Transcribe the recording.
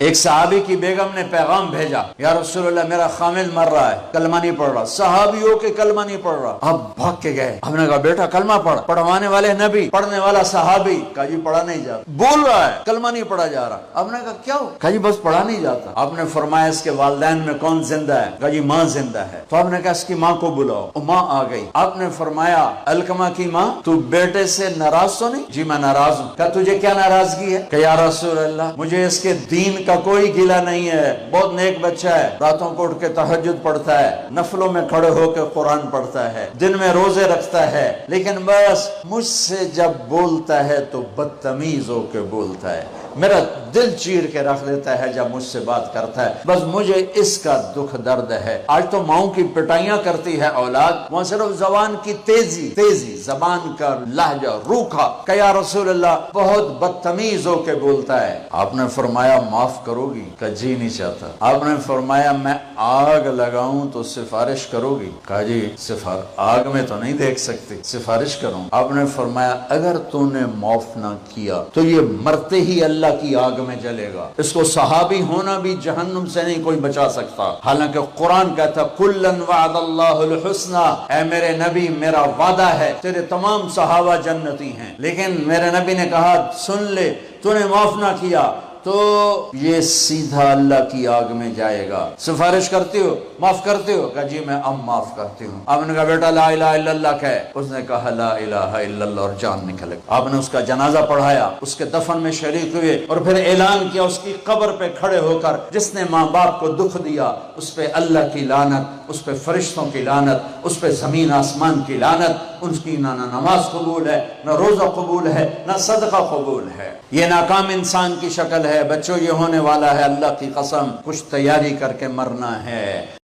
ایک صحابی کی بیگم نے پیغام بھیجا، یا رسول اللہ میرا خامل مر رہا ہے، کلمہ نہیں پڑھ رہا، صحابیوں کے کلمہ نہیں پڑھ رہا۔ اب بھاگ کے گئے، ہم نے کہا بیٹا کلمہ پڑھ، پڑھوانے والے نبی، پڑھنے والا صحابی، کہا جی پڑھا نہیں جاتا، بول رہا ہے کلمہ نہیں پڑھا جا رہا۔ ہم نے کہا کیا ہو؟ کہا جی بس پڑھا نہیں جاتا۔ آپ نے فرمایا اس کے والدین میں کون زندہ ہے؟ کہا جی ماں زندہ ہے۔ تو ہم نے کہا اس کی ماں کو بلاؤ، ماں آ گئی۔ آپ نے فرمایا علقمہ کی ماں تو بیٹے سے ناراض تو نہیں؟ جی میں ناراض ہوں۔ کہا تجھے کیا ناراضگی ہے؟ کہ یا رسول اللہ مجھے اس کے دین کا کوئی گلہ نہیں ہے، بہت نیک بچہ ہے، راتوں کو اٹھ کے تہجد پڑھتا ہے، نفلوں میں کھڑے ہو کے قرآن پڑھتا ہے، دن میں روزے رکھتا ہے، لیکن بس مجھ سے جب بولتا ہے تو بدتمیز ہو کے بولتا ہے، میرا دل چیر کے رکھ دیتا ہے جب مجھ سے بات کرتا ہے، بس مجھے اس کا دکھ درد ہے۔ آج تو ماؤں کی پٹائیاں کرتی ہے اولاد، وہاں صرف زبان کی تیزی، زبان کا لہجہ روکھا، کہ یا رسول اللہ بہت بدتمیز ہو کے بولتا ہے۔ آپ نے فرمایا معاف کرو گی؟ کہ جی نہیں چاہتا۔ آپ نے فرمایا میں آگ لگاؤں تو سفارش کرو گی؟ کہا جی آگ میں تو نہیں دیکھ سکتی، سفارش کروں۔ آپ نے فرمایا اگر تو نے معاف نہ کیا تو یہ مرتے ہی اللہ کی آگ میں جلے گا، اس کو صحابی ہونا بھی جہنم سے نہیں کوئی بچا سکتا، حالانکہ قرآن کہتا کلن وعد اللہ الحسنى، اے میرے نبی میرا وعدہ ہے تیرے تمام صحابہ جنتی ہیں، لیکن میرے نبی نے کہا سن لے تو نے معاف نہ کیا تو یہ سیدھا اللہ کی آگ میں جائے گا۔ سفارش کرتے ہو، معاف کرتے ہو؟ کہا جی میں اب معاف کرتی ہوں۔ آپ نے کہا بیٹا لا الہ الا اللہ کہے، اس نے کہا لا الہ الا اللہ اور جان نکل گئی۔ آپ نے اس کا جنازہ پڑھایا، اس کے دفن میں شریک ہوئے اور پھر اعلان کیا اس کی قبر پہ کھڑے ہو کر جس نے ماں باپ کو دکھ دیا اس پہ اللہ کی لعنت، اس پہ فرشتوں کی لعنت، اس پہ زمین آسمان کی لعنت، ان کی نہ نماز قبول ہے، نہ روزہ قبول ہے، نہ صدقہ قبول ہے۔ یہ ناکام انسان کی شکل ہے۔ بچوں یہ ہونے والا ہے، اللہ کی قسم کچھ تیاری کر کے مرنا ہے۔